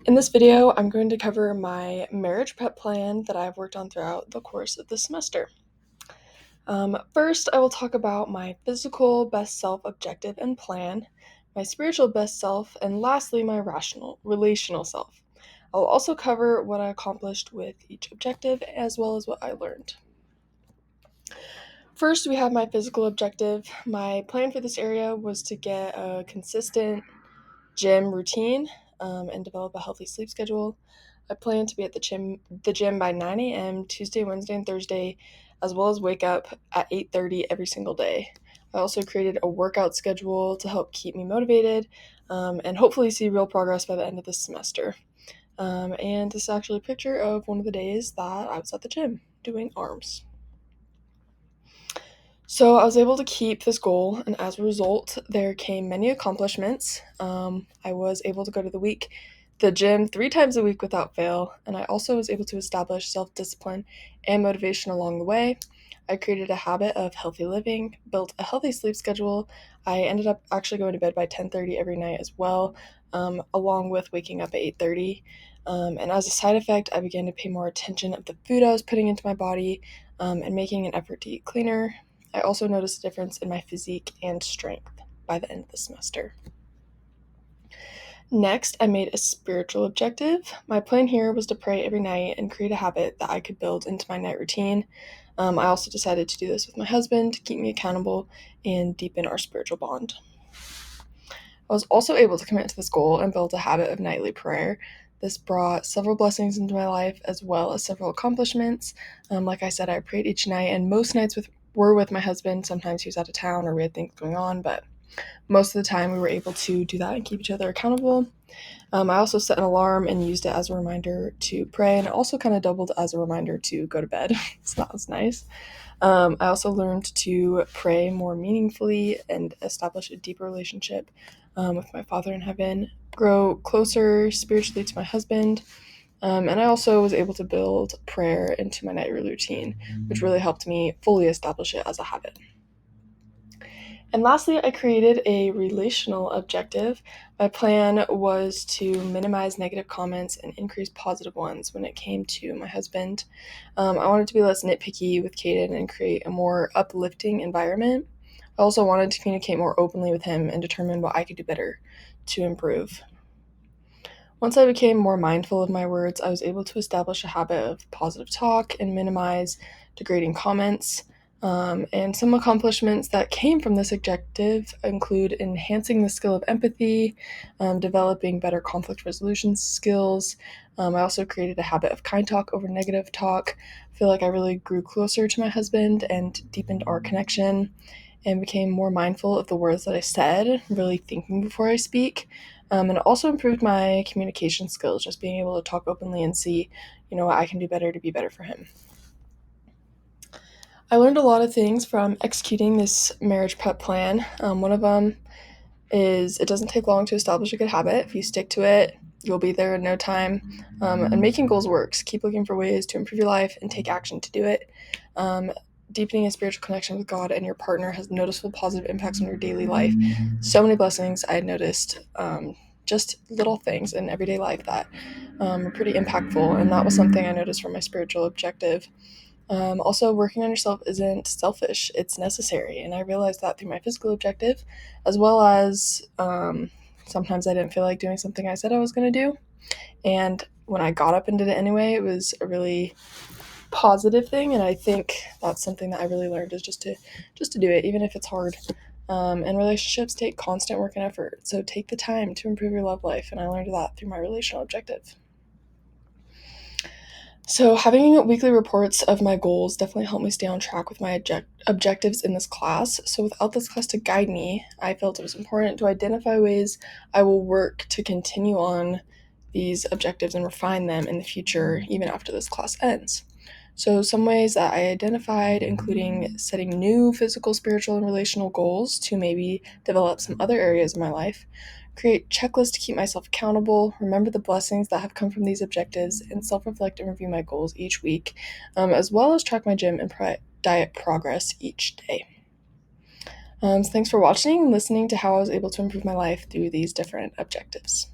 In this video, I'm going to cover my marriage prep plan that I've worked on throughout the course of the semester. First, I will talk about my physical best self objective and plan, my spiritual best self, and lastly, my relational self. I will also cover what I accomplished with each objective as well as what I learned. First, we have my physical objective. My plan for this area was to get a consistent gym routine and develop a healthy sleep schedule. I plan to be at the gym by 9 a.m. Tuesday, Wednesday, and Thursday, as well as wake up at 8:30 every single day. I also created a workout schedule to help keep me motivated and hopefully see real progress by the end of this semester. And this is actually a picture of one of the days that I was at the gym doing arms. So I was able to keep this goal, and as a result, there came many accomplishments. I was able to go to the gym 3 times a week without fail, and I also was able to establish self-discipline and motivation along the way. I created a habit of healthy living, built a healthy sleep schedule. I ended up actually going to bed by 10:30 every night as well, along with waking up at 8:30. And as a side effect, I began to pay more attention of the food I was putting into my body and making an effort to eat cleaner. I also noticed a difference in my physique and strength by the end of the semester. Next, I made a spiritual objective. My plan here was to pray every night and create a habit that I could build into my night routine. I also decided to do this with my husband to keep me accountable and deepen our spiritual bond. I was also able to commit to this goal and build a habit of nightly prayer. This brought several blessings into my life as well as several accomplishments. Like I said, I prayed each night, and most nights were with my husband. Sometimes he was out of town or we had things going on, but most of the time we were able to do that and keep each other accountable. I also set an alarm and used it as a reminder to pray, and it also kind of doubled as a reminder to go to bed. So that was nice. I also learned to pray more meaningfully and establish a deeper relationship with my Father in heaven, grow closer spiritually to my husband, and I also was able to build prayer into my nightly routine, which really helped me fully establish it as a habit. And lastly, I created a relational objective. My plan was to minimize negative comments and increase positive ones when it came to my husband. I wanted to be less nitpicky with Caden and create a more uplifting environment. I also wanted to communicate more openly with him and determine what I could do better to improve. Once I became more mindful of my words, I was able to establish a habit of positive talk and minimize degrading comments. And some accomplishments that came from this objective include enhancing the skill of empathy, developing better conflict resolution skills. I also created a habit of kind talk over negative talk. I feel like I really grew closer to my husband and deepened our connection and became more mindful of the words that I said, really thinking before I speak. And it also improved my communication skills, just being able to talk openly and see, what I can do better to be better for him. I learned a lot of things from executing this marriage prep plan. One of them is it doesn't take long to establish a good habit. If you stick to it, you'll be there in no time. And making goals works. Keep looking for ways to improve your life and take action to do it. Deepening a spiritual connection with God and your partner has noticeable positive impacts on your daily life. So many blessings I noticed, just little things in everyday life that are pretty impactful. And that was something I noticed from my spiritual objective. Also, working on yourself isn't selfish, it's necessary. And I realized that through my physical objective, as well as sometimes I didn't feel like doing something I said I was going to do. And when I got up and did it anyway, it was a really positive thing. And I think that's something that I really learned is just to do it, even if it's hard. And relationships take constant work and effort. So take the time to improve your love life. And I learned that through my relational objective. So, having weekly reports of my goals definitely helped me stay on track with my objectives in this class. So, without this class to guide me, I felt it was important to identify ways I will work to continue on these objectives and refine them in the future, even after this class ends. So, some ways that I identified, including setting new physical, spiritual, and relational goals to maybe develop some other areas of my life, create checklists to keep myself accountable, remember the blessings that have come from these objectives, and self reflect and review my goals each week, as well as track my gym and diet progress each day. So, thanks for watching and listening to how I was able to improve my life through these different objectives.